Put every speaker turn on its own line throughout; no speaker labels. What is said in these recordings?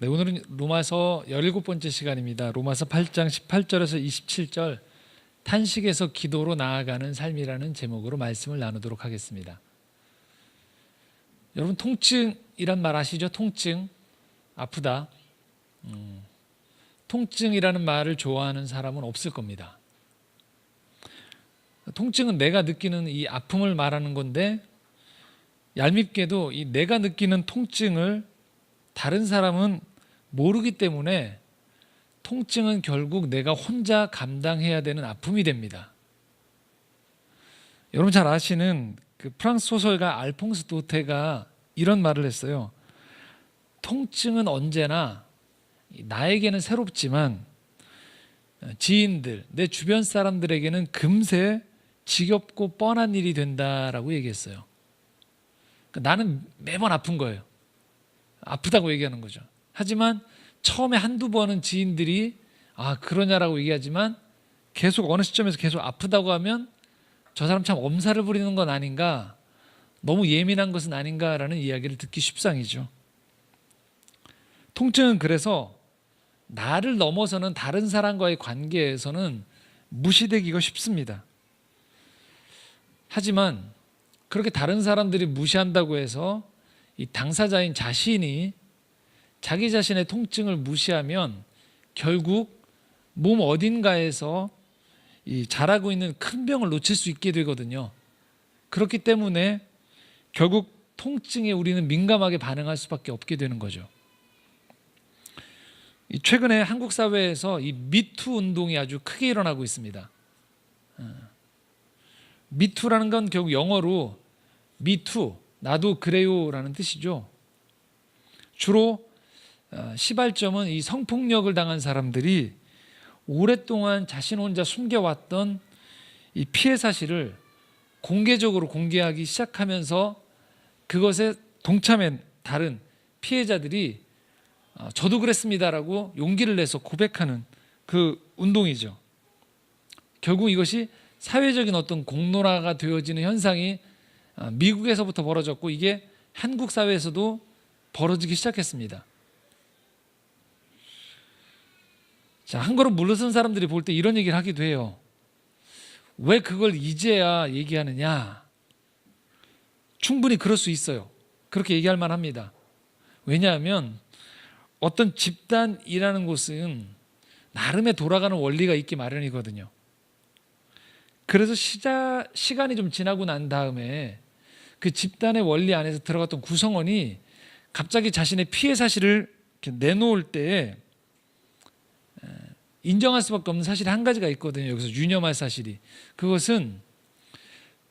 네, 오늘은 로마서 17번째 시간입니다. 로마서 8장 18절에서 27절 탄식에서 기도로 나아가는 삶이라는 제목으로 말씀을 나누도록 하겠습니다. 여러분, 통증이란 말 아시죠? 통증, 아프다. 통증이라는 말을 좋아하는 사람은 없을 겁니다. 통증은 내가 느끼는 이 아픔을 말하는 건데, 얄밉게도 이 내가 느끼는 통증을 다른 사람은 모르기 때문에 통증은 결국 내가 혼자 감당해야 되는 아픔이 됩니다. 여러분 잘 아시는 그 프랑스 소설가 알퐁스 도테가 이런 말을 했어요. 통증은 언제나 나에게는 새롭지만 지인들, 내 주변 사람들에게는 금세 지겹고 뻔한 일이 된다라고 얘기했어요. 그러니까 나는 매번 아픈 거예요. 아프다고 얘기하는 거죠. 하지만 처음에 한두 번은 지인들이 그러냐라고 얘기하지만 계속 어느 시점에서 계속 아프다고 하면 저 사람 참 엄살을 부리는 건 아닌가, 너무 예민한 것은 아닌가라는 이야기를 듣기 십상이죠. 통증은 그래서 나를 넘어서는 다른 사람과의 관계에서는 무시되기가 쉽습니다. 하지만 그렇게 다른 사람들이 무시한다고 해서 이 당사자인 자신이 자기 자신의 통증을 무시하면 결국 몸 어딘가에서 이 자라고 있는 큰 병을 놓칠 수 있게 되거든요. 그렇기 때문에 결국 통증에 우리는 민감하게 반응할 수밖에 없게 되는 거죠. 최근에 한국 사회에서 이 미투 운동이 아주 크게 일어나고 있습니다. 미투라는 건 결국 영어로 미투, 나도 그래요라는 뜻이죠. 주로 시발점은 이 성폭력을 당한 사람들이 오랫동안 자신 혼자 숨겨왔던 이 피해 사실을 공개적으로 공개하기 시작하면서 그것에 동참한 다른 피해자들이 저도 그랬습니다라고 용기를 내서 고백하는 그 운동이죠. 결국 이것이 사회적인 어떤 공론화가 되어지는 현상이 미국에서부터 벌어졌고 이게 한국 사회에서도 벌어지기 시작했습니다. 자, 한 걸음 물러선 사람들이 볼 때 이런 얘기를 하기도 해요. 왜 그걸 이제야 얘기하느냐? 충분히 그럴 수 있어요. 그렇게 얘기할 만합니다. 왜냐하면 어떤 집단이라는 곳은 나름의 돌아가는 원리가 있기 마련이거든요. 그래서 시간이 좀 지나고 난 다음에 그 집단의 원리 안에서 들어갔던 구성원이 갑자기 자신의 피해 사실을 이렇게 내놓을 때 인정할 수밖에 없는 사실이 한 가지가 있거든요. 여기서 유념할 사실이. 그것은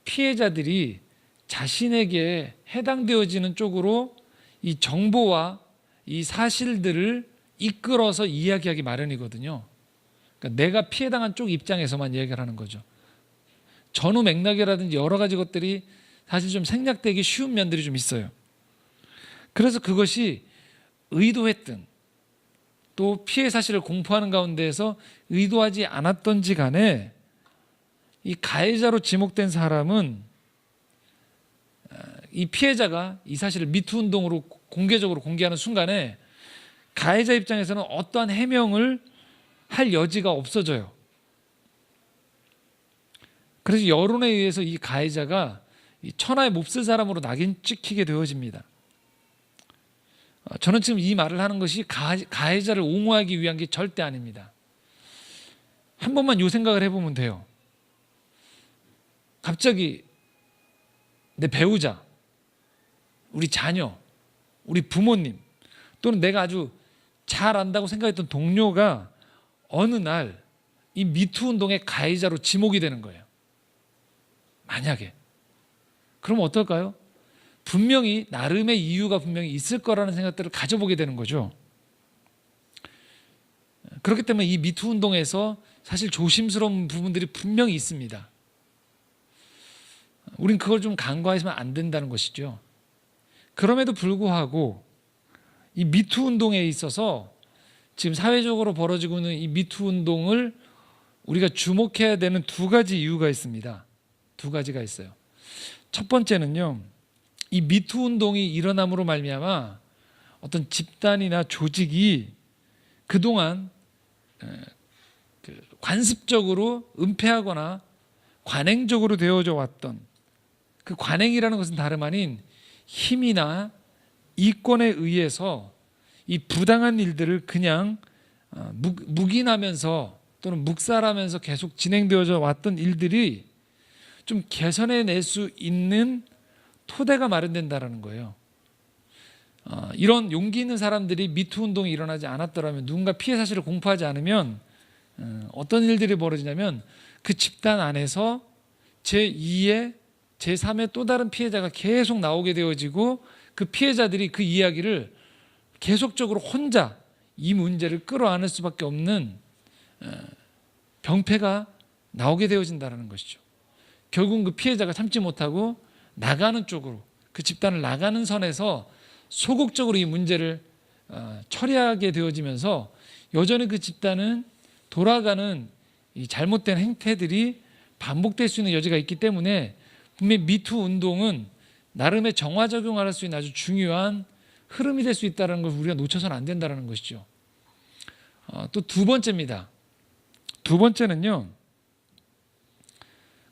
피해자들이 자신에게 해당되어지는 쪽으로 이 정보와 이 사실들을 이끌어서 이야기하기 마련이거든요. 그러니까 내가 피해당한 쪽 입장에서만 이야기를 하는 거죠. 전후 맥락이라든지 여러 가지 것들이 사실 좀 생략되기 쉬운 면들이 좀 있어요. 그래서 그것이 의도했든 또 피해 사실을 공포하는 가운데에서 의도하지 않았던지 간에 이 가해자로 지목된 사람은 이 피해자가 이 사실을 미투 운동으로 공개적으로 공개하는 순간에 가해자 입장에서는 어떠한 해명을 할 여지가 없어져요. 그래서 여론에 의해서 이 가해자가 천하의 몹쓸 사람으로 낙인 찍히게 되어집니다. 저는 지금 이 말을 하는 것이 가해자를 옹호하기 위한 게 절대 아닙니다. 한 번만 이 생각을 해보면 돼요. 갑자기 내 배우자, 우리 자녀, 우리 부모님 또는 내가 아주 잘 안다고 생각했던 동료가 어느 날 이 미투 운동의 가해자로 지목이 되는 거예요. 만약에. 그럼 어떨까요? 분명히 나름의 이유가 분명히 있을 거라는 생각들을 가져보게 되는 거죠. 그렇기 때문에 이 미투 운동에서 사실 조심스러운 부분들이 분명히 있습니다. 우린 그걸 좀 간과해서는 안 된다는 것이죠. 그럼에도 불구하고 이 미투 운동에 있어서 지금 사회적으로 벌어지고 있는 이 미투 운동을 우리가 주목해야 되는 두 가지 이유가 있습니다. 두 가지가 있어요. 첫 번째는요, 이 미투 운동이 일어남으로 말미암아 어떤 집단이나 조직이 그동안 관습적으로 은폐하거나 관행적으로 되어져 왔던 그 관행이라는 것은 다름 아닌 힘이나 이권에 의해서 이 부당한 일들을 그냥 묵인하면서 또는 묵살하면서 계속 진행되어져 왔던 일들이 좀 개선해낼 수 있는 토대가 마련된다는 거예요. 이런 용기 있는 사람들이 미투 운동이 일어나지 않았더라면, 누군가 피해 사실을 공포하지 않으면 어떤 일들이 벌어지냐면 그 집단 안에서 제2의 제3의 또 다른 피해자가 계속 나오게 되어지고 그 피해자들이 그 이야기를 계속적으로 혼자 이 문제를 끌어안을 수밖에 없는 병폐가 나오게 되어진다는 것이죠. 결국은 그 피해자가 참지 못하고 나가는 쪽으로, 그 집단을 나가는 선에서 소극적으로 이 문제를 처리하게 되어지면서 여전히 그 집단은 돌아가는 이 잘못된 행태들이 반복될 수 있는 여지가 있기 때문에 분명히 미투 운동은 나름의 정화작용을 할 수 있는 아주 중요한 흐름이 될 수 있다는 걸 우리가 놓쳐서는 안 된다는 것이죠. 또 두 번째입니다. 두 번째는요,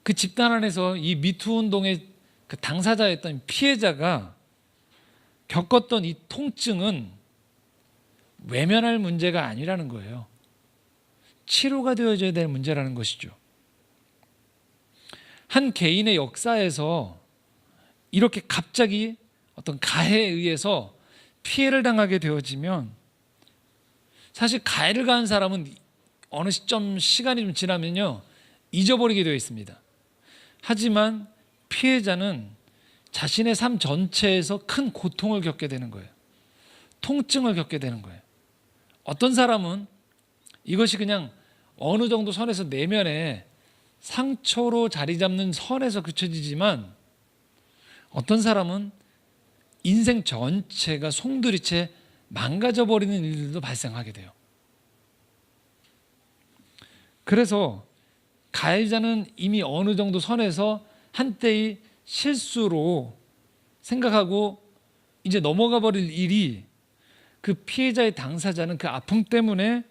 그 집단 안에서 이 미투 운동의 그 당사자였던 피해자가 겪었던 이 통증은 외면할 문제가 아니라는 거예요. 치료가 되어져야 될 문제라는 것이죠. 한 개인의 역사에서 이렇게 갑자기 어떤 가해에 의해서 피해를 당하게 되어지면 사실 가해를 가한 사람은 어느 시점 시간이 좀 지나면요 잊어버리게 되어 있습니다. 하지만 피해자는 자신의 삶 전체에서 큰 고통을 겪게 되는 거예요. 통증을 겪게 되는 거예요. 어떤 사람은 이것이 그냥 어느 정도 선에서 내면에 상처로 자리 잡는 선에서 그쳐지지만 어떤 사람은 인생 전체가 송두리째 망가져버리는 일들도 발생하게 돼요. 그래서 가해자는 이미 어느 정도 선에서 한때의 실수로 생각하고 이제 넘어가 버릴 일이 그 피해자의 당사자는 그 아픔 때문에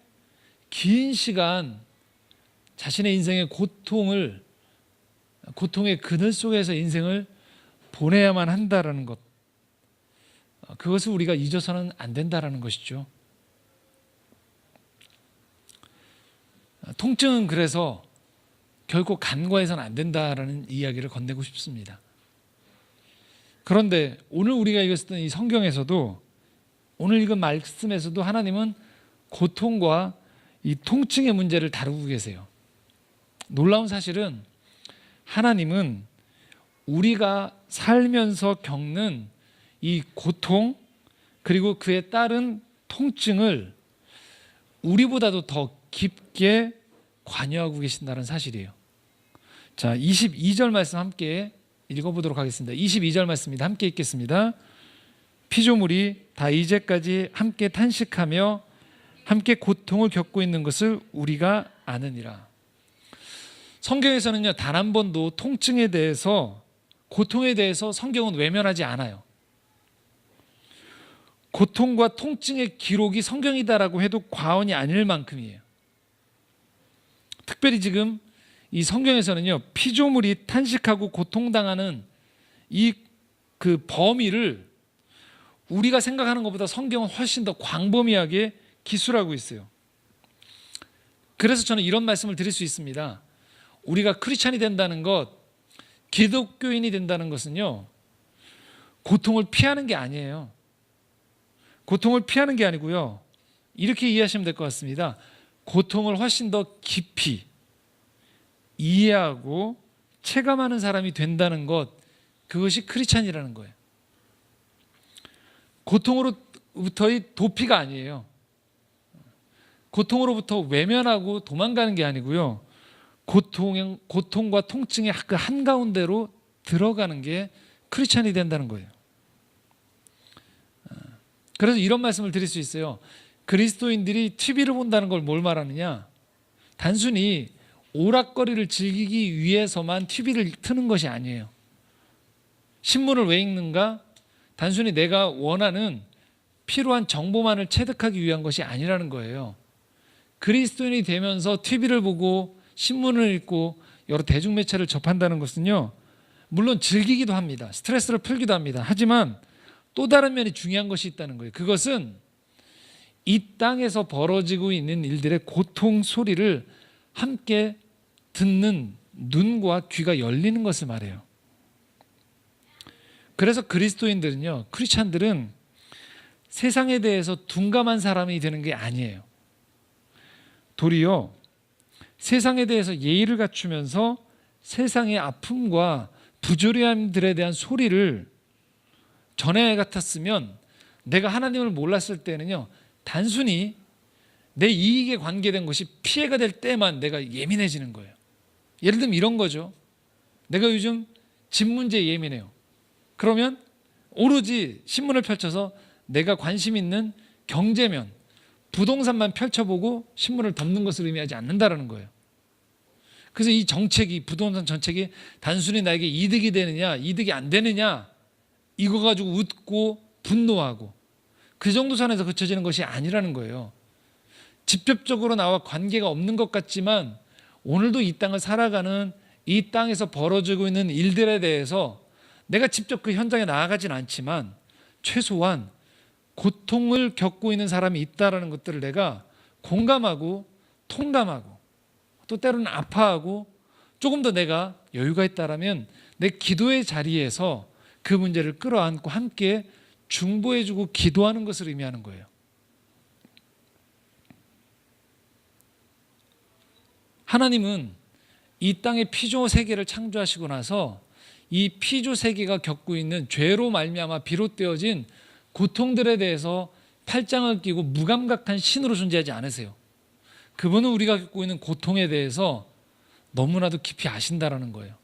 긴 시간 자신의 인생의 고통의 그늘 속에서 인생을 보내야만 한다라는 것, 그것을 우리가 잊어서는 안 된다라는 것이죠. 통증은 그래서 결코 간과해서는 안 된다라는 이야기를 건네고 싶습니다. 그런데 오늘 우리가 읽었던 이 성경에서도, 오늘 읽은 말씀에서도 하나님은 고통과 이 통증의 문제를 다루고 계세요. 놀라운 사실은 하나님은 우리가 살면서 겪는 이 고통 그리고 그에 따른 통증을 우리보다도 더 깊게 관여하고 계신다는 사실이에요. 자, 22절 말씀 함께 읽어보도록 하겠습니다. 22절 말씀입니다. 함께 읽겠습니다. 피조물이 다 이제까지 함께 탄식하며 함께 고통을 겪고 있는 것을 우리가 아느니라. 성경에서는요, 단 한 번도 통증에 대해서, 고통에 대해서 성경은 외면하지 않아요. 고통과 통증의 기록이 성경이다라고 해도 과언이 아닐 만큼이에요. 특별히 지금 이 성경에서는요, 피조물이 탄식하고 고통당하는 이 그 범위를 우리가 생각하는 것보다 성경은 훨씬 더 광범위하게 기술하고 있어요. 그래서 저는 이런 말씀을 드릴 수 있습니다. 우리가 크리스찬이 된다는 것, 기독교인이 된다는 것은요, 고통을 피하는 게 아니에요. 고통을 피하는 게 아니고요, 이렇게 이해하시면 될 것 같습니다. 고통을 훨씬 더 깊이 이해하고 체감하는 사람이 된다는 것, 그것이 크리스찬이라는 거예요. 고통으로부터의 도피가 아니에요. 고통으로부터 외면하고 도망가는 게 아니고요, 고통과 통증의 그 한가운데로 들어가는 게 크리스찬이 된다는 거예요. 그래서 이런 말씀을 드릴 수 있어요. 그리스도인들이 TV를 본다는 걸 뭘 말하느냐? 단순히 오락거리를 즐기기 위해서만 TV를 트는 것이 아니에요. 신문을 왜 읽는가? 단순히 내가 원하는 필요한 정보만을 체득하기 위한 것이 아니라는 거예요. 그리스도인이 되면서 TV를 보고 신문을 읽고 여러 대중매체를 접한다는 것은요, 물론 즐기기도 합니다. 스트레스를 풀기도 합니다. 하지만 또 다른 면이 중요한 것이 있다는 거예요. 그것은 이 땅에서 벌어지고 있는 일들의 고통 소리를 함께 듣는 눈과 귀가 열리는 것을 말해요. 그래서 그리스도인들은요, 크리스찬들은 세상에 대해서 둔감한 사람이 되는 게 아니에요. 도리어 세상에 대해서 예의를 갖추면서 세상의 아픔과 부조리함들에 대한 소리를 전에 같았으면, 내가 하나님을 몰랐을 때는요, 단순히 내 이익에 관계된 것이 피해가 될 때만 내가 예민해지는 거예요. 예를 들면 이런 거죠. 내가 요즘 집 문제에 예민해요. 그러면 오로지 신문을 펼쳐서 내가 관심 있는 경제면, 부동산만 펼쳐보고 신문을 덮는 것을 의미하지 않는다라는 거예요. 그래서 이 정책이, 부동산 정책이 단순히 나에게 이득이 되느냐 이득이 안 되느냐 이거 가지고 웃고 분노하고 그 정도 선에서 그쳐지는 것이 아니라는 거예요. 직접적으로 나와 관계가 없는 것 같지만 오늘도 이 땅을 살아가는, 이 땅에서 벌어지고 있는 일들에 대해서 내가 직접 그 현장에 나아가진 않지만 최소한 고통을 겪고 있는 사람이 있다는 것들을 내가 공감하고 통감하고 또 때로는 아파하고 조금 더 내가 여유가 있다라면 내 기도의 자리에서 그 문제를 끌어안고 함께 중보해주고 기도하는 것을 의미하는 거예요. 하나님은 이 땅의 피조 세계를 창조하시고 나서 이 피조 세계가 겪고 있는 죄로 말미암아 비롯되어진 고통들에 대해서 팔짱을 끼고 무감각한 신으로 존재하지 않으세요. 그분은 우리가 겪고 있는 고통에 대해서 너무나도 깊이 아신다라는 거예요.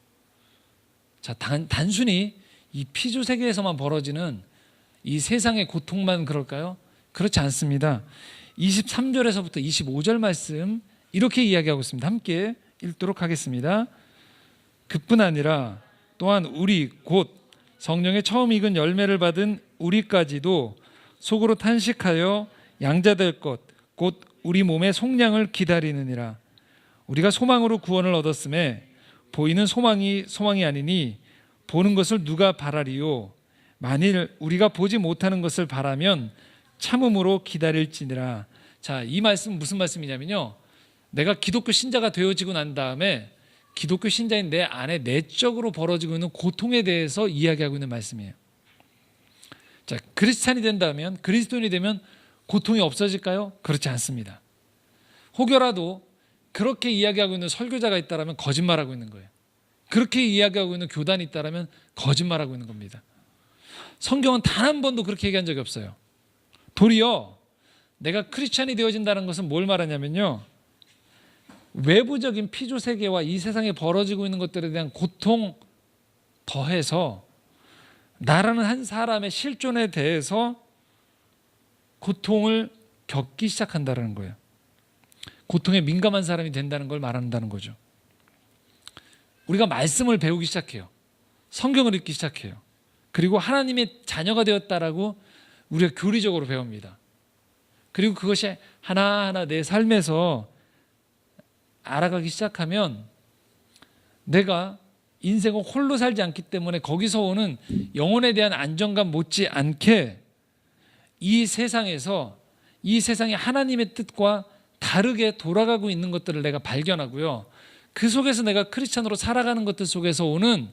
자, 단순히 이 피조 세계에서만 벌어지는 이 세상의 고통만 그럴까요? 그렇지 않습니다. 23절에서부터 25절 말씀 이렇게 이야기하고 있습니다. 함께 읽도록 하겠습니다. 그뿐 아니라 또한 우리 곧 성령의 처음 익은 열매를 받은 우리까지도 속으로 탄식하여 양자될 것 곧 우리 몸의 속량을 기다리느니라. 우리가 소망으로 구원을 얻었음에 보이는 소망이 아니니 보는 것을 누가 바라리요. 만일 우리가 보지 못하는 것을 바라면 참음으로 기다릴지니라. 자, 이 말씀은 무슨 말씀이냐면요, 내가 기독교 신자가 되어지고 난 다음에 기독교 신자인 내 안에 내적으로 벌어지고 있는 고통에 대해서 이야기하고 있는 말씀이에요. 자, 크리스찬이 된다면, 그리스도인이 되면 고통이 없어질까요? 그렇지 않습니다. 혹여라도 그렇게 이야기하고 있는 설교자가 있다면 거짓말하고 있는 거예요. 그렇게 이야기하고 있는 교단이 있다면 거짓말하고 있는 겁니다. 성경은 단 한 번도 그렇게 얘기한 적이 없어요. 도리어 내가 크리스찬이 되어진다는 것은 뭘 말하냐면요, 외부적인 피조 세계와 이 세상에 벌어지고 있는 것들에 대한 고통 더해서 나라는 한 사람의 실존에 대해서 고통을 겪기 시작한다는 거예요. 고통에 민감한 사람이 된다는 걸 말한다는 거죠. 우리가 말씀을 배우기 시작해요. 성경을 읽기 시작해요. 그리고 하나님의 자녀가 되었다라고 우리가 교리적으로 배웁니다. 그리고 그것이 하나하나 내 삶에서 알아가기 시작하면 내가 인생을 홀로 살지 않기 때문에 거기서 오는 영혼에 대한 안정감 못지않게 이 세상에서 이 세상이 하나님의 뜻과 다르게 돌아가고 있는 것들을 내가 발견하고요. 그 속에서 내가 크리스찬으로 살아가는 것들 속에서 오는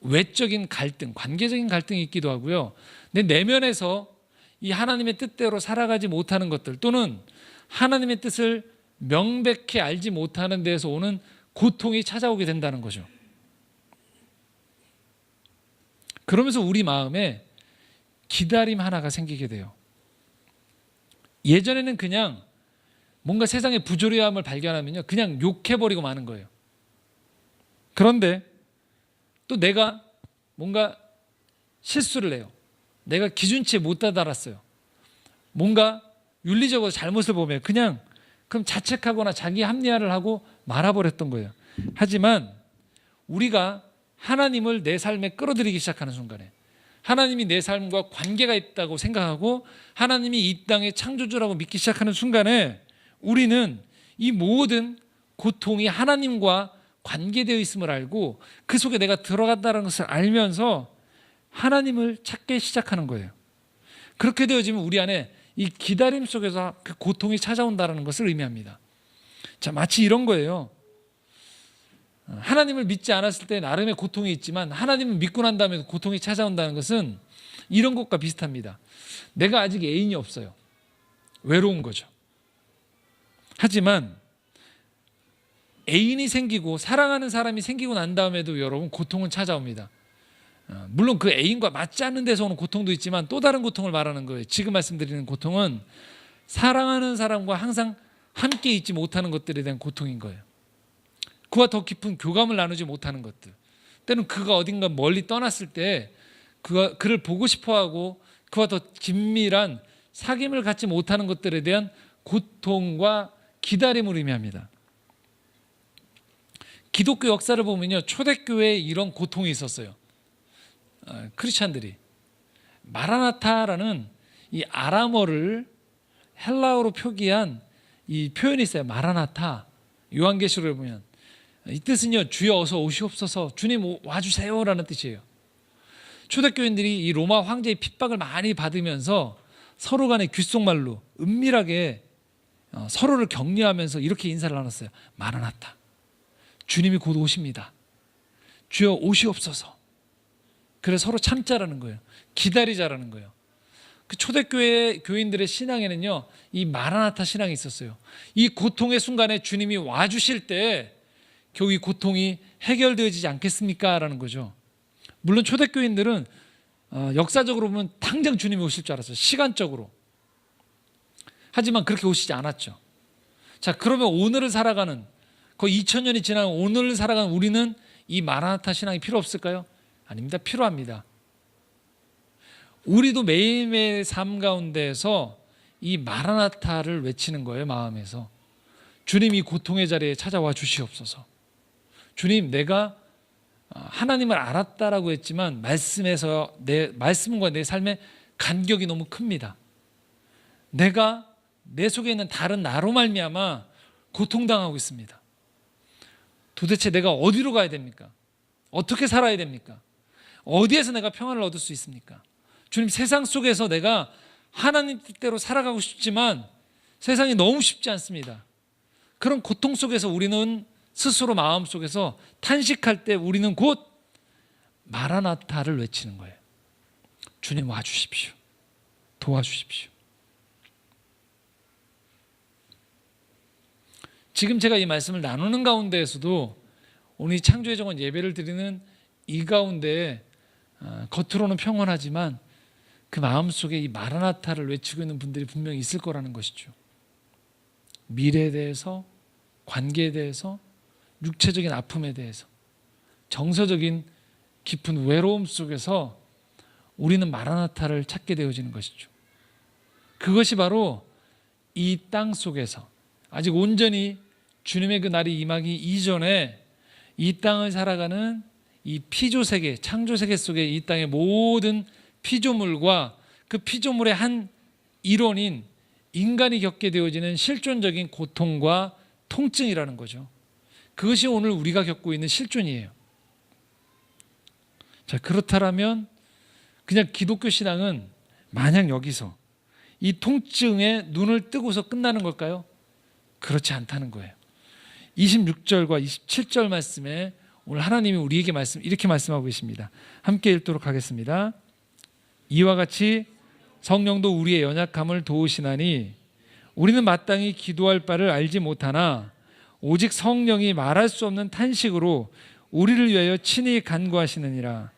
외적인 갈등, 관계적인 갈등이 있기도 하고요. 내 내면에서 이 하나님의 뜻대로 살아가지 못하는 것들 또는 하나님의 뜻을 명백히 알지 못하는 데에서 오는 고통이 찾아오게 된다는 거죠. 그러면서 우리 마음에 기다림 하나가 생기게 돼요. 예전에는 그냥 뭔가 세상의 부조리함을 발견하면요, 그냥 욕해버리고 마는 거예요. 그런데 또 내가 뭔가 실수를 해요. 내가 기준치에 못 다다랐어요. 뭔가 윤리적으로 잘못을 보면 그냥 그럼 자책하거나 자기 합리화를 하고 말아버렸던 거예요. 하지만 우리가 하나님을 내 삶에 끌어들이기 시작하는 순간에, 하나님이 내 삶과 관계가 있다고 생각하고 하나님이 이 땅의 창조주라고 믿기 시작하는 순간에 우리는 이 모든 고통이 하나님과 관계되어 있음을 알고 그 속에 내가 들어간다는 것을 알면서 하나님을 찾기 시작하는 거예요. 그렇게 되어지면 우리 안에 이 기다림 속에서 그 고통이 찾아온다는 것을 의미합니다. 자, 마치 이런 거예요. 하나님을 믿지 않았을 때 나름의 고통이 있지만 하나님을 믿고 난 다음에 고통이 찾아온다는 것은 이런 것과 비슷합니다. 내가 아직 애인이 없어요. 외로운 거죠. 하지만 애인이 생기고 사랑하는 사람이 생기고 난 다음에도 여러분 고통은 찾아옵니다. 물론 그 애인과 맞지 않는 데서 오는 고통도 있지만 또 다른 고통을 말하는 거예요. 지금 말씀드리는 고통은 사랑하는 사람과 항상 함께 있지 못하는 것들에 대한 고통인 거예요. 그와 더 깊은 교감을 나누지 못하는 것들, 때는 그가 어딘가 멀리 떠났을 때 그를 보고 싶어하고 그와 더 긴밀한 사귐을 갖지 못하는 것들에 대한 고통과 기다림을 의미합니다. 기독교 역사를 보면요, 초대교회에 이런 고통이 있었어요. 크리스찬들이 마라나타라는 이 아람어를 헬라어로 표기한 이 표현이 있어요. 마라나타. 요한계시록에 보면 이 뜻은요, 주여 어서 오시옵소서, 주님 와주세요라는 뜻이에요. 초대교인들이 이 로마 황제의 핍박을 많이 받으면서 서로 간의 귓속말로 은밀하게 서로를 격려하면서 이렇게 인사를 나눴어요. 마라나타, 주님이 곧 오십니다. 주여 오시옵소서. 그래서 서로 참자라는 거예요. 기다리자라는 거예요. 그 초대교회 교인들의 신앙에는요, 이 마라나타 신앙이 있었어요. 이 고통의 순간에 주님이 와주실 때 겨우 이 고통이 해결되어지지 않겠습니까? 라는 거죠. 물론 초대교인들은 역사적으로 보면 당장 주님이 오실 줄 알았어요. 시간적으로. 하지만 그렇게 오시지 않았죠. 자, 그러면 오늘을 살아가는, 거의 2000년이 지난 오늘을 살아가는 우리는 이 마라나타 신앙이 필요 없을까요? 아닙니다. 필요합니다. 우리도 매일매일 삶 가운데에서 이 마라나타를 외치는 거예요. 마음에서 주님 이 고통의 자리에 찾아와 주시옵소서. 주님, 내가 하나님을 알았다라고 했지만 말씀에서 말씀과 내 삶의 간격이 너무 큽니다. 내가 내 속에 있는 다른 나로 말미암아 고통당하고 있습니다. 도대체 내가 어디로 가야 됩니까? 어떻게 살아야 됩니까? 어디에서 내가 평안을 얻을 수 있습니까? 주님, 세상 속에서 내가 하나님 뜻대로 살아가고 싶지만 세상이 너무 쉽지 않습니다. 그런 고통 속에서 우리는 스스로 마음속에서 탄식할 때 우리는 곧 마라나타를 외치는 거예요. 주님 와주십시오. 도와주십시오. 지금 제가 이 말씀을 나누는 가운데에서도 오늘 창조의 정원 예배를 드리는 이 가운데 겉으로는 평온하지만 그 마음속에 이 마라나타를 외치고 있는 분들이 분명히 있을 거라는 것이죠. 미래에 대해서, 관계에 대해서, 육체적인 아픔에 대해서, 정서적인 깊은 외로움 속에서 우리는 마라나타를 찾게 되어지는 것이죠. 그것이 바로 이 땅 속에서 아직 온전히 주님의 그 날이 임하기 이전에 이 땅을 살아가는 이 피조세계, 창조세계 속에 이 땅의 모든 피조물과 그 피조물의 한 일원인 인간이 겪게 되어지는 실존적인 고통과 통증이라는 거죠. 그것이 오늘 우리가 겪고 있는 실존이에요. 자, 그렇다면 그냥 기독교 신앙은 마냥 여기서 이 통증에 눈을 뜨고서 끝나는 걸까요? 그렇지 않다는 거예요. 26절과 27절 말씀에 오늘 하나님이 우리에게 이렇게 말씀하고 계십니다. 함께 읽도록 하겠습니다. 이와 같이 성령도 우리의 연약함을 도우시나니 우리는 마땅히 기도할 바를 알지 못하나 오직 성령이 말할 수 없는 탄식으로 우리를 위하여 친히 간구하시느니라.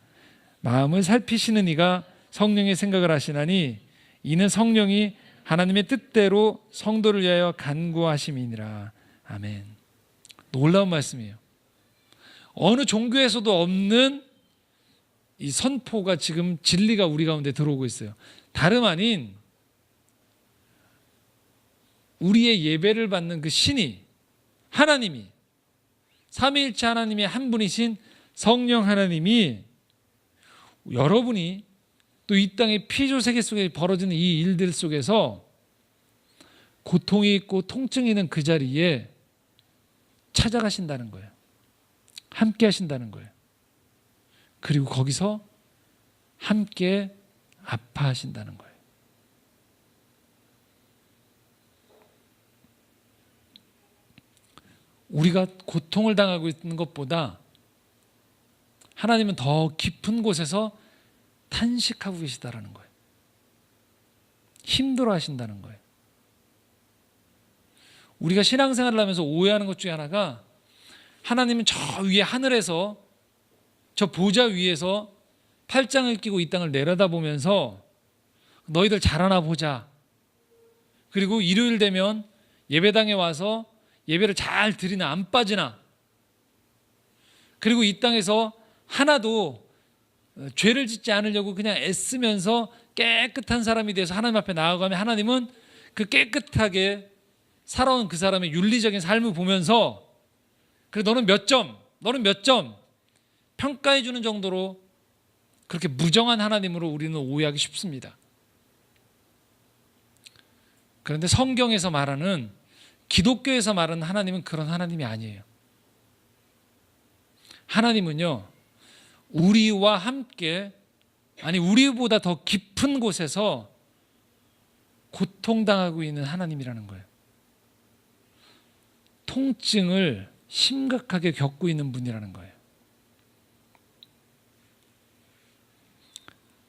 마음을 살피시는 이가 성령의 생각을 하시나니 이는 성령이 하나님의 뜻대로 성도를 위하여 간구하심이니라. 아멘. 놀라운 말씀이에요. 어느 종교에서도 없는 이 선포가 지금 진리가 우리 가운데 들어오고 있어요. 다름 아닌 우리의 예배를 받는 그 신이, 하나님이, 삼위일체 하나님의 한 분이신 성령 하나님이 여러분이 또 이 땅의 피조 세계 속에 벌어지는 이 일들 속에서 고통이 있고 통증이 있는 그 자리에 찾아가신다는 거예요. 함께 하신다는 거예요. 그리고 거기서 함께 아파하신다는 거예요. 우리가 고통을 당하고 있는 것보다 하나님은 더 깊은 곳에서 탄식하고 계시다라는 거예요. 힘들어 하신다는 거예요. 우리가 신앙생활을 하면서 오해하는 것 중에 하나가 하나님은 저 위에 하늘에서 저 보좌 위에서 팔짱을 끼고 이 땅을 내려다보면서 너희들 잘하나 보자. 그리고 일요일 되면 예배당에 와서 예배를 잘 드리나 안 빠지나. 그리고 이 땅에서 하나도 죄를 짓지 않으려고 그냥 애쓰면서 깨끗한 사람이 돼서 하나님 앞에 나아가면 하나님은 그 깨끗하게 살아온 그 사람의 윤리적인 삶을 보면서 그래 너는 몇 점, 너는 몇 점 평가해 주는 정도로 그렇게 무정한 하나님으로 우리는 오해하기 쉽습니다. 그런데 성경에서 말하는 기독교에서 말하는 하나님은 그런 하나님이 아니에요. 하나님은요, 우리와 함께, 아니 우리보다 더 깊은 곳에서 고통당하고 있는 하나님이라는 거예요. 통증을 심각하게 겪고 있는 분이라는 거예요.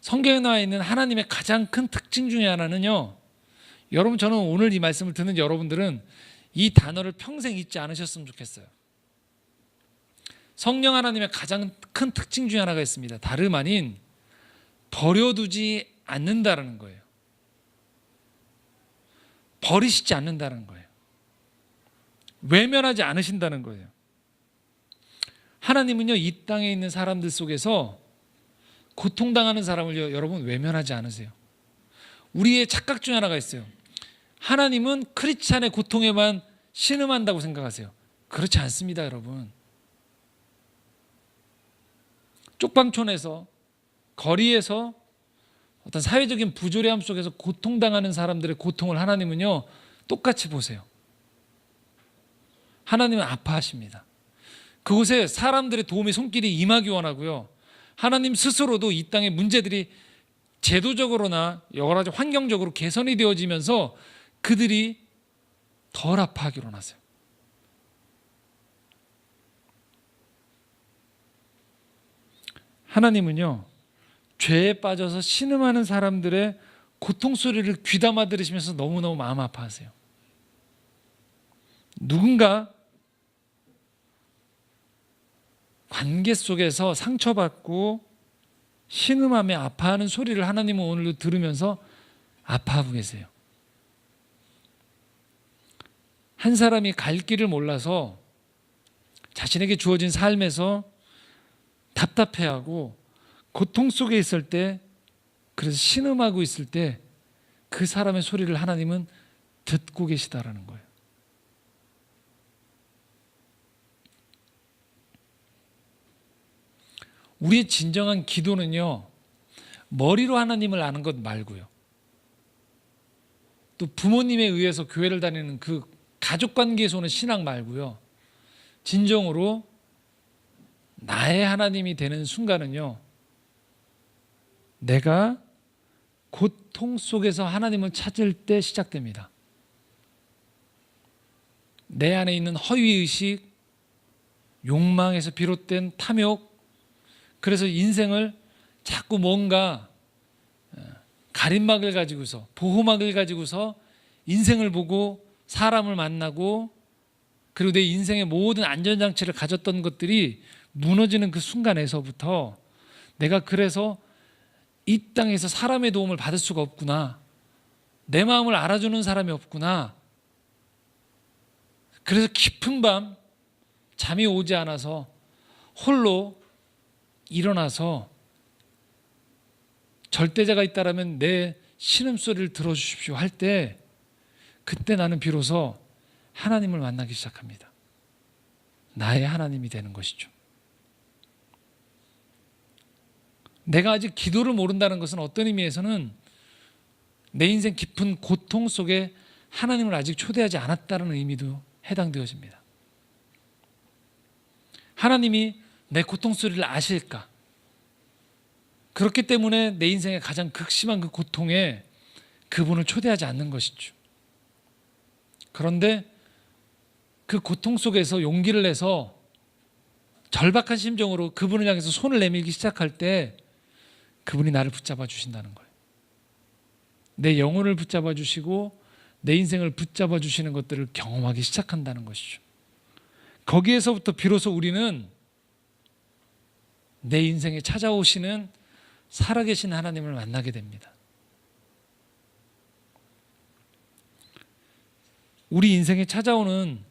성경에 나와 있는 하나님의 가장 큰 특징 중에 하나는요, 여러분, 저는 오늘 이 말씀을 듣는 여러분들은 이 단어를 평생 잊지 않으셨으면 좋겠어요. 성령 하나님의 가장 큰 특징 중에 하나가 있습니다. 다름 아닌 버려두지 않는다라는 거예요. 버리시지 않는다는 거예요. 외면하지 않으신다는 거예요. 하나님은요, 이 땅에 있는 사람들 속에서 고통당하는 사람을 여러분 외면하지 않으세요. 우리의 착각 중에 하나가 있어요. 하나님은 크리스찬의 고통에만 신음한다고 생각하세요. 그렇지 않습니다, 여러분. 쪽방촌에서, 거리에서 어떤 사회적인 부조리함 속에서 고통당하는 사람들의 고통을 하나님은요, 똑같이 보세요. 하나님은 아파하십니다. 그곳에 사람들의 도움의 손길이 임하기 원하고요. 하나님 스스로도 이 땅의 문제들이 제도적으로나 여러 가지 환경적으로 개선이 되어지면서 그들이 덜 아파하기로 하세요. 하나님은요, 죄에 빠져서 신음하는 사람들의 고통 소리를 귀담아 들으시면서 너무너무 마음 아파하세요. 누군가 관계 속에서 상처받고 신음하며 아파하는 소리를 하나님은 오늘도 들으면서 아파하고 계세요. 한 사람이 갈 길을 몰라서 자신에게 주어진 삶에서 답답해하고 고통 속에 있을 때, 그래서 신음하고 있을 때 그 사람의 소리를 하나님은 듣고 계시다라는 거예요. 우리의 진정한 기도는요, 머리로 하나님을 아는 것 말고요, 또 부모님에 의해서 교회를 다니는 그 가족관계에서 오는 신앙 말고요, 진정으로 나의 하나님이 되는 순간은요, 내가 고통 속에서 하나님을 찾을 때 시작됩니다. 내 안에 있는 허위의식, 욕망에서 비롯된 탐욕, 그래서 인생을 자꾸 뭔가 가림막을 가지고서, 보호막을 가지고서 인생을 보고 사람을 만나고, 그리고 내 인생의 모든 안전장치를 가졌던 것들이 무너지는 그 순간에서부터 내가 그래서 이 땅에서 사람의 도움을 받을 수가 없구나, 내 마음을 알아주는 사람이 없구나, 그래서 깊은 밤 잠이 오지 않아서 홀로 일어나서 절대자가 있다라면 내 신음소리를 들어주십시오 할 때, 그때 나는 비로소 하나님을 만나기 시작합니다. 나의 하나님이 되는 것이죠. 내가 아직 기도를 모른다는 것은 어떤 의미에서는 내 인생 깊은 고통 속에 하나님을 아직 초대하지 않았다는 의미도 해당되어집니다. 하나님이 내 고통 소리를 아실까? 그렇기 때문에 내 인생의 가장 극심한 그 고통에 그분을 초대하지 않는 것이죠. 그런데 그 고통 속에서 용기를 내서 절박한 심정으로 그분을 향해서 손을 내밀기 시작할 때 그분이 나를 붙잡아 주신다는 거예요. 내 영혼을 붙잡아 주시고 내 인생을 붙잡아 주시는 것들을 경험하기 시작한다는 것이죠. 거기에서부터 비로소 우리는 내 인생에 찾아오시는 살아계신 하나님을 만나게 됩니다. 우리 인생에 찾아오는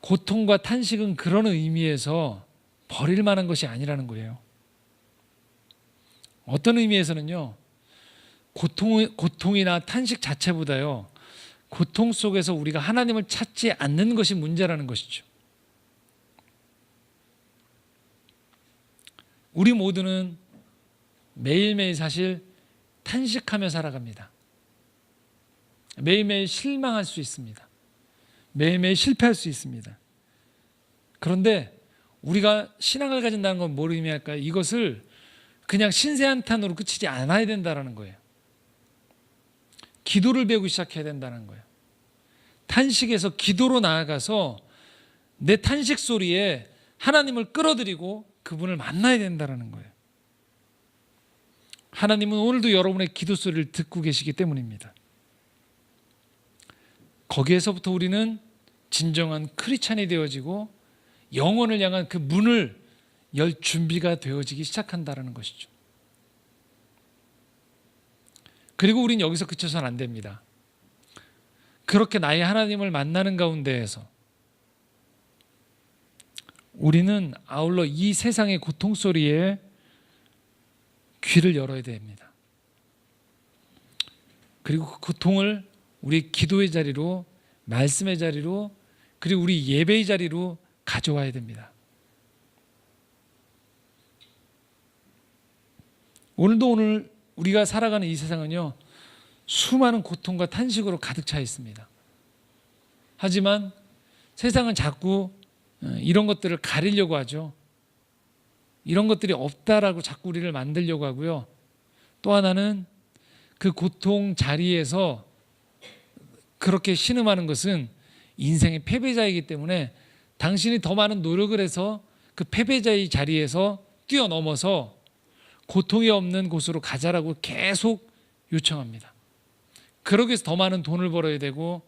고통과 탄식은 그런 의미에서 버릴 만한 것이 아니라는 거예요. 어떤 의미에서는요, 고통이나 탄식 자체보다요, 고통 속에서 우리가 하나님을 찾지 않는 것이 문제라는 것이죠. 우리 모두는 매일매일 사실 탄식하며 살아갑니다. 매일매일 실망할 수 있습니다. 매일매일 실패할 수 있습니다. 그런데 우리가 신앙을 가진다는 건 뭘 의미할까요? 이것을 그냥 신세한탄으로 그치지 않아야 된다는 거예요. 기도를 배우기 시작해야 된다는 거예요. 탄식에서 기도로 나아가서 내 탄식 소리에 하나님을 끌어들이고 그분을 만나야 된다는 거예요. 하나님은 오늘도 여러분의 기도 소리를 듣고 계시기 때문입니다. 거기에서부터 우리는 진정한 크리스찬이 되어지고 영혼을 향한 그 문을 열 준비가 되어지기 시작한다는 것이죠. 그리고 우린 여기서 그쳐서는 안 됩니다. 그렇게 나의 하나님을 만나는 가운데에서 우리는 아울러 이 세상의 고통 소리에 귀를 열어야 됩니다. 그리고 그 고통을 우리 기도의 자리로, 말씀의 자리로, 그리고 우리 예배의 자리로 가져와야 됩니다. 오늘 우리가 살아가는 이 세상은요, 수많은 고통과 탄식으로 가득 차 있습니다. 하지만 세상은 자꾸 이런 것들을 가리려고 하죠. 이런 것들이 없다라고 자꾸 우리를 만들려고 하고요. 또 하나는 그 고통 자리에서 그렇게 신음하는 것은 인생의 패배자이기 때문에 당신이 더 많은 노력을 해서 그 패배자의 자리에서 뛰어넘어서 고통이 없는 곳으로 가자라고 계속 요청합니다. 그러기 위해서 더 많은 돈을 벌어야 되고,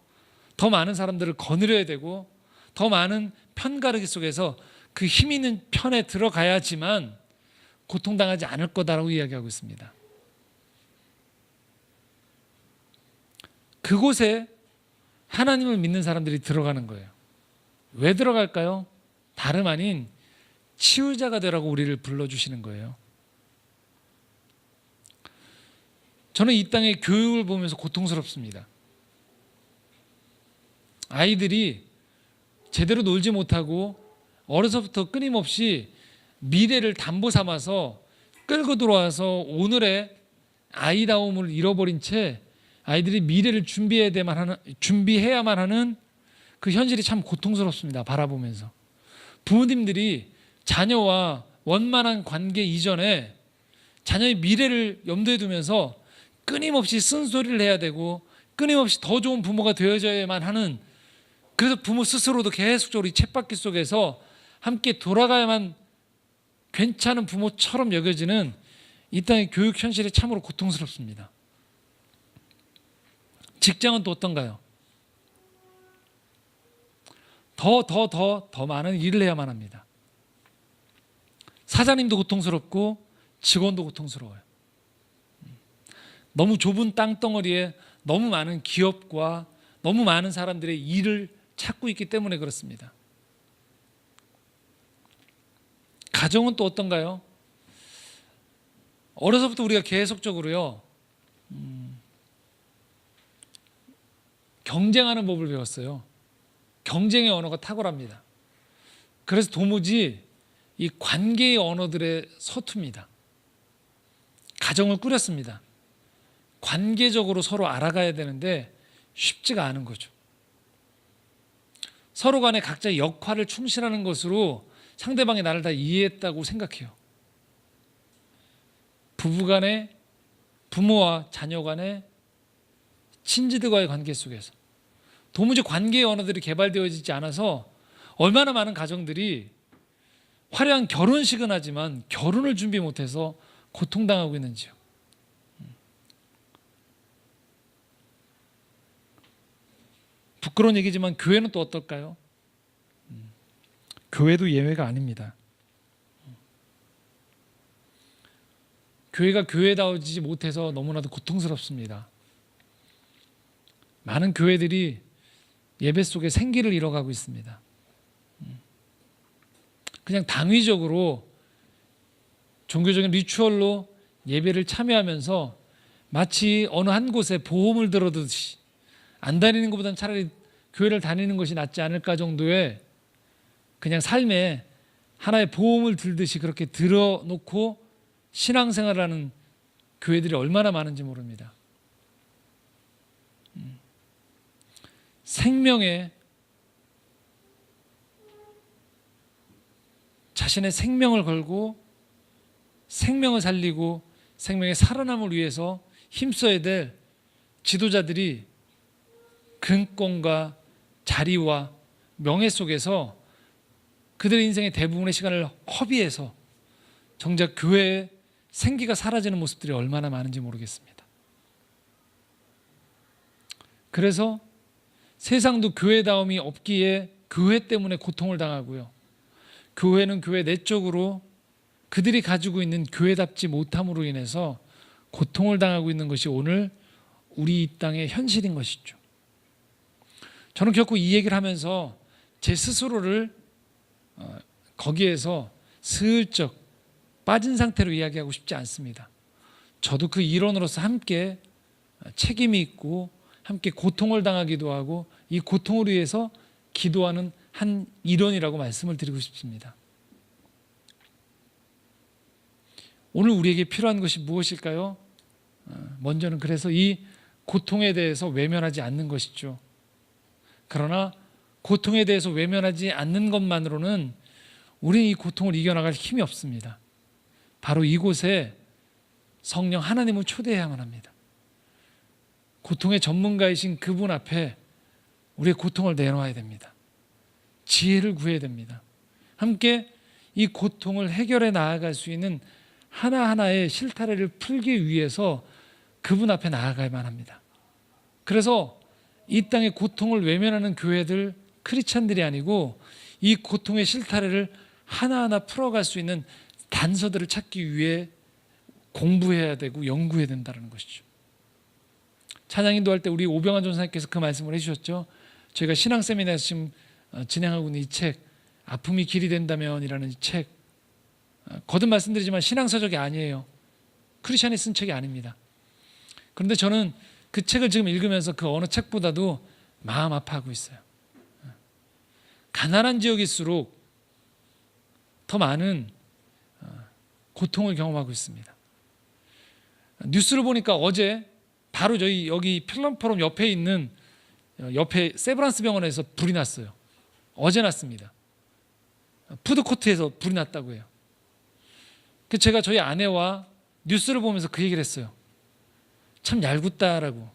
더 많은 사람들을 거느려야 되고, 더 많은 편가르기 속에서 그 힘 있는 편에 들어가야지만 고통당하지 않을 거다라고 이야기하고 있습니다. 그곳에 하나님을 믿는 사람들이 들어가는 거예요. 왜 들어갈까요? 다름 아닌 치유자가 되라고 우리를 불러주시는 거예요. 저는 이 땅의 교육을 보면서 고통스럽습니다. 아이들이 제대로 놀지 못하고 어려서부터 끊임없이 미래를 담보 삼아서 끌고 들어와서 오늘의 아이다움을 잃어버린 채 아이들이 미래를 준비해야만 하는 그 현실이 참 고통스럽습니다. 바라보면서 부모님들이 자녀와 원만한 관계 이전에 자녀의 미래를 염두에 두면서 끊임없이 쓴소리를 해야 되고 끊임없이 더 좋은 부모가 되어져야만 하는, 그래서 부모 스스로도 계속적으로 이 쳇바퀴 속에서 함께 돌아가야만 괜찮은 부모처럼 여겨지는 이 땅의 교육 현실이 참으로 고통스럽습니다. 직장은 또 어떤가요? 더 많은 일을 해야만 합니다. 사장님도 고통스럽고 직원도 고통스러워요. 너무 좁은 땅덩어리에 너무 많은 기업과 너무 많은 사람들의 일을 찾고 있기 때문에 그렇습니다. 가정은 또 어떤가요? 어려서부터 우리가 계속적으로요, 경쟁하는 법을 배웠어요. 경쟁의 언어가 탁월합니다. 그래서 도무지 이 관계의 언어들에 서툽니다. 가정을 꾸렸습니다. 관계적으로 서로 알아가야 되는데 쉽지가 않은 거죠. 서로 간에 각자의 역할을 충실하는 것으로 상대방이 나를 다 이해했다고 생각해요. 부부간에, 부모와 자녀 간에, 친지들과의 관계 속에서 도무지 관계의 언어들이 개발되어지지 않아서 얼마나 많은 가정들이 화려한 결혼식은 하지만 결혼을 준비 못해서 고통당하고 있는지요. 부끄러운 얘기지만 교회는 또 어떨까요? 교회도 예외가 아닙니다. 교회가 교회다워지지 못해서 너무나도 고통스럽습니다. 많은 교회들이 예배 속에 생기를 잃어가고 있습니다. 그냥 당위적으로 종교적인 리추얼로 예배를 참여하면서 마치 어느 한 곳에 보험을 들어두듯이 안 다니는 것보다는 차라리 교회를 다니는 것이 낫지 않을까 정도의 그냥 삶에 하나의 보험을 들듯이 그렇게 들어놓고 신앙생활을 하는 교회들이 얼마나 많은지 모릅니다. 생명에 자신의 생명을 걸고 생명을 살리고 생명의 살아남을 위해서 힘써야 될 지도자들이 근권과 자리와 명예 속에서 그들의 인생의 대부분의 시간을 허비해서 정작 교회의 생기가 사라지는 모습들이 얼마나 많은지 모르겠습니다. 그래서 세상도 교회다움이 없기에 교회 때문에 고통을 당하고요. 교회는 교회 내적으로 그들이 가지고 있는 교회답지 못함으로 인해서 고통을 당하고 있는 것이 오늘 우리 이 땅의 현실인 것이죠. 저는 결코 이 얘기를 하면서 제 스스로를 거기에서 슬쩍 빠진 상태로 이야기하고 싶지 않습니다. 저도 그 일원으로서 함께 책임이 있고 함께 고통을 당하기도 하고 이 고통을 위해서 기도하는 한 일원이라고 말씀을 드리고 싶습니다. 오늘 우리에게 필요한 것이 무엇일까요? 먼저는 그래서 이 고통에 대해서 외면하지 않는 것이죠. 그러나 고통에 대해서 외면하지 않는 것만으로는 우리는 이 고통을 이겨나갈 힘이 없습니다. 바로 이곳에 성령 하나님을 초대해야만 합니다. 고통의 전문가이신 그분 앞에 우리의 고통을 내놓아야 됩니다. 지혜를 구해야 됩니다. 함께 이 고통을 해결해 나아갈 수 있는 하나하나의 실타래를 풀기 위해서 그분 앞에 나아가야만 합니다. 그래서 이 땅의 고통을 외면하는 교회들, 크리스찬들이 아니고 이 고통의 실타래를 하나하나 풀어갈 수 있는 단서들을 찾기 위해 공부해야 되고 연구해야 된다는 것이죠. 찬양인도 할 때 우리 오병환 전사님께서 그 말씀을 해주셨죠. 저희가 신앙 세미나에서 지금 진행하고 있는 이 책, 아픔이 길이 된다면이라는 이 책, 거듭 말씀드리지만 신앙서적이 아니에요. 크리스찬이 쓴 책이 아닙니다. 그런데 저는 그 책을 지금 읽으면서 그 어느 책보다도 마음 아파하고 있어요. 가난한 지역일수록 더 많은 고통을 경험하고 있습니다. 뉴스를 보니까 어제 바로 저희 여기 필름포럼 옆에 있는 옆에 세브란스 병원에서 불이 났어요. 어제 났습니다. 푸드코트에서 불이 났다고 해요. 그 제가 저희 아내와 뉴스를 보면서 그 얘기를 했어요. 참 얄궂다라고.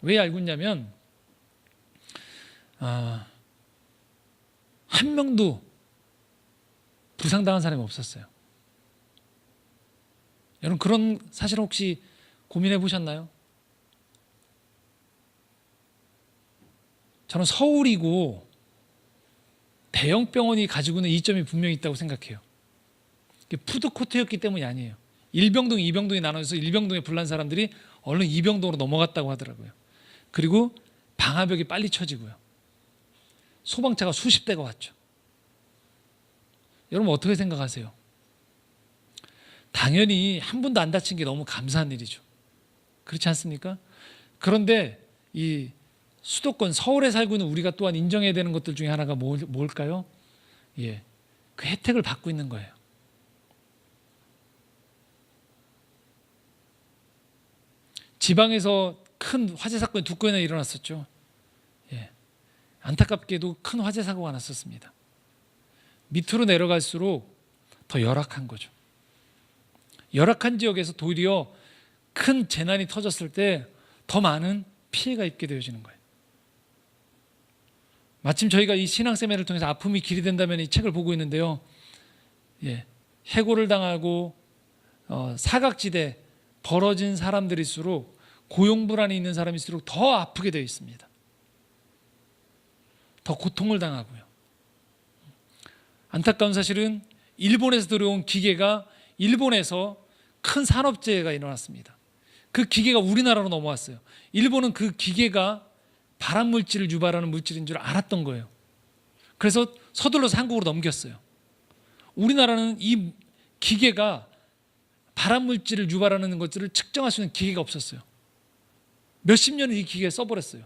왜 얄궂냐면 한 명도 부상당한 사람이 없었어요. 여러분 그런 사실 혹시 고민해 보셨나요? 저는 서울이고 대형 병원이 가지고 있는 이점이 분명히 있다고 생각해요. 푸드코트였기 때문이 아니에요. 1병동, 2병동이 나눠져서 1병동에 불난 사람들이 얼른 2병동으로 넘어갔다고 하더라고요. 그리고 방화벽이 빨리 쳐지고요. 소방차가 수십 대가 왔죠. 여러분 어떻게 생각하세요? 당연히 한 분도 안 다친 게 너무 감사한 일이죠. 그렇지 않습니까? 그런데 이 수도권 서울에 살고 있는 우리가 또한 인정해야 되는 것들 중에 하나가 뭘까요? 그 혜택을 받고 있는 거예요. 지방에서 큰 화재 사건이 2건이나 일어났었죠. 예. 안타깝게도 큰 화재 사고가 났었습니다. 밑으로 내려갈수록 더 열악한 거죠. 열악한 지역에서 도리어 큰 재난이 터졌을 때 더 많은 피해가 입게 되어지는 거예요. 마침 저희가 이 신앙세미나를 통해서 아픔이 길이 된다면 이 책을 보고 있는데요. 예, 해고를 당하고 사각지대 벌어진 사람들일수록, 고용불안이 있는 사람일수록 더 아프게 되어 있습니다. 더 고통을 당하고요. 안타까운 사실은 일본에서 들어온 기계가 일본에서 큰 산업재해가 일어났습니다. 그 기계가 우리나라로 넘어왔어요. 일본은 그 기계가 발암물질을 유발하는 물질인 줄 알았던 거예요. 그래서 서둘러서 한국으로 넘겼어요. 우리나라는 이 기계가 발암물질을 유발하는 것들을 측정할 수 있는 기계가 없었어요. 몇십 년을 이 기계를 써버렸어요.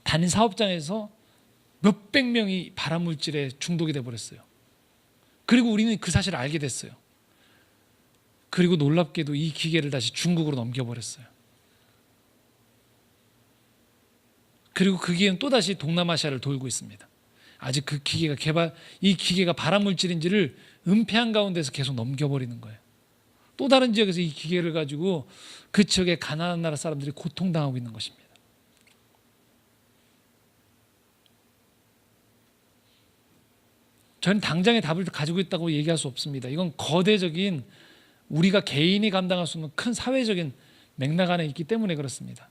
단위 사업장에서 몇백 명이 발암물질에 중독이 돼버렸어요. 그리고 우리는 그 사실을 알게 됐어요. 그리고 놀랍게도 이 기계를 다시 중국으로 넘겨버렸어요. 그리고 그 기계는 또다시 동남아시아를 돌고 있습니다. 아직 그 기계가 이 기계가 발암물질인지를 은폐한 가운데서 계속 넘겨버리는 거예요. 또 다른 지역에서 이 기계를 가지고 그 지역의 가난한 나라 사람들이 고통당하고 있는 것입니다. 저는 당장의 답을 가지고 있다고 얘기할 수 없습니다. 이건 거대적인, 우리가 개인이 감당할 수 없는 큰 사회적인 맥락 안에 있기 때문에 그렇습니다.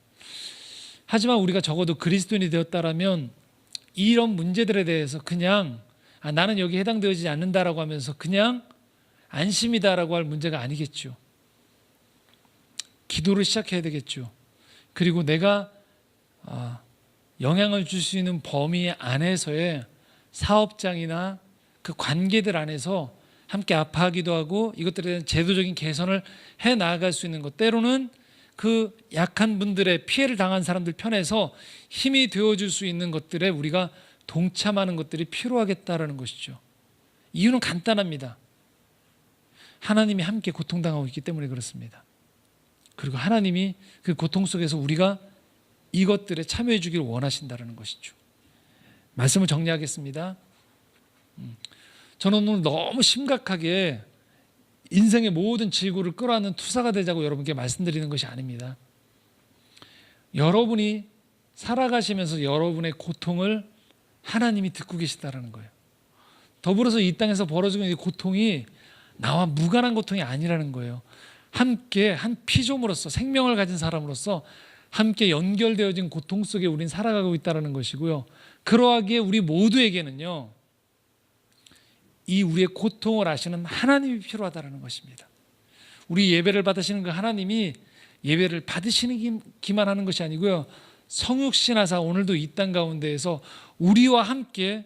하지만 우리가 적어도 그리스도인이 되었다라면 이런 문제들에 대해서 그냥 나는 여기 해당되지 않는다라고 하면서 그냥 안심이다라고 할 문제가 아니겠죠. 기도를 시작해야 되겠죠. 그리고 내가 영향을 줄 수 있는 범위 안에서의 사업장이나 그 관계들 안에서 함께 아파하기도 하고 이것들에 대한 제도적인 개선을 해 나아갈 수 있는 것, 때로는 그 약한 분들의 피해를 당한 사람들 편에서 힘이 되어줄 수 있는 것들에 우리가 동참하는 것들이 필요하겠다라는 것이죠. 이유는 간단합니다. 하나님이 함께 고통당하고 있기 때문에 그렇습니다. 그리고 하나님이 그 고통 속에서 우리가 이것들에 참여해 주기를 원하신다는 것이죠. 말씀을 정리하겠습니다. 저는 오늘 너무 심각하게 인생의 모든 지구를 끌어안는 투사가 되자고 여러분께 말씀드리는 것이 아닙니다. 여러분이 살아가시면서 여러분의 고통을 하나님이 듣고 계시다는 거예요. 더불어서 이 땅에서 벌어지고 있는 고통이 나와 무관한 고통이 아니라는 거예요. 함께 한 피조물로서, 생명을 가진 사람으로서 함께 연결되어진 고통 속에 우린 살아가고 있다는 것이고요. 그러하기에 우리 모두에게는요, 이 우리의 고통을 아시는 하나님이 필요하다는 것입니다. 우리 예배를 받으시는 그 하나님이 예배를 받으시기만 하는 것이 아니고요, 성육신하사 오늘도 이 땅 가운데에서 우리와 함께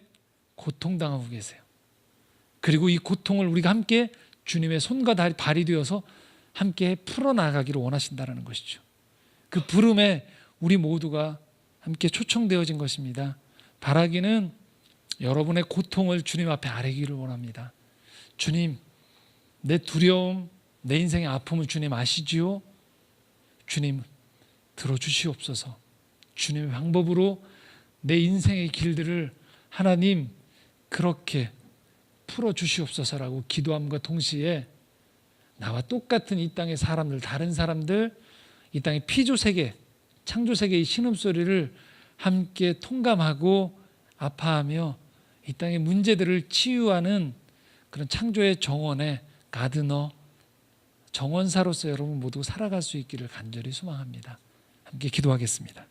고통당하고 계세요. 그리고 이 고통을 우리가 함께 주님의 손과 발이 되어서 함께 풀어나가기를 원하신다는 것이죠. 그 부름에 우리 모두가 함께 초청되어진 것입니다. 바라기는 여러분의 고통을 주님 앞에 아뢰기를 원합니다. 주님, 내 두려움, 내 인생의 아픔을 주님 아시지요? 주님, 들어주시옵소서. 주님의 방법으로 내 인생의 길들을 하나님 그렇게 풀어주시옵소서라고 기도함과 동시에 나와 똑같은 이 땅의 사람들, 다른 사람들, 이 땅의 피조세계, 창조세계의 신음소리를 함께 통감하고 아파하며 이 땅의 문제들을 치유하는 그런 창조의 정원의 가드너, 정원사로서 여러분 모두 살아갈 수 있기를 간절히 소망합니다. 함께 기도하겠습니다.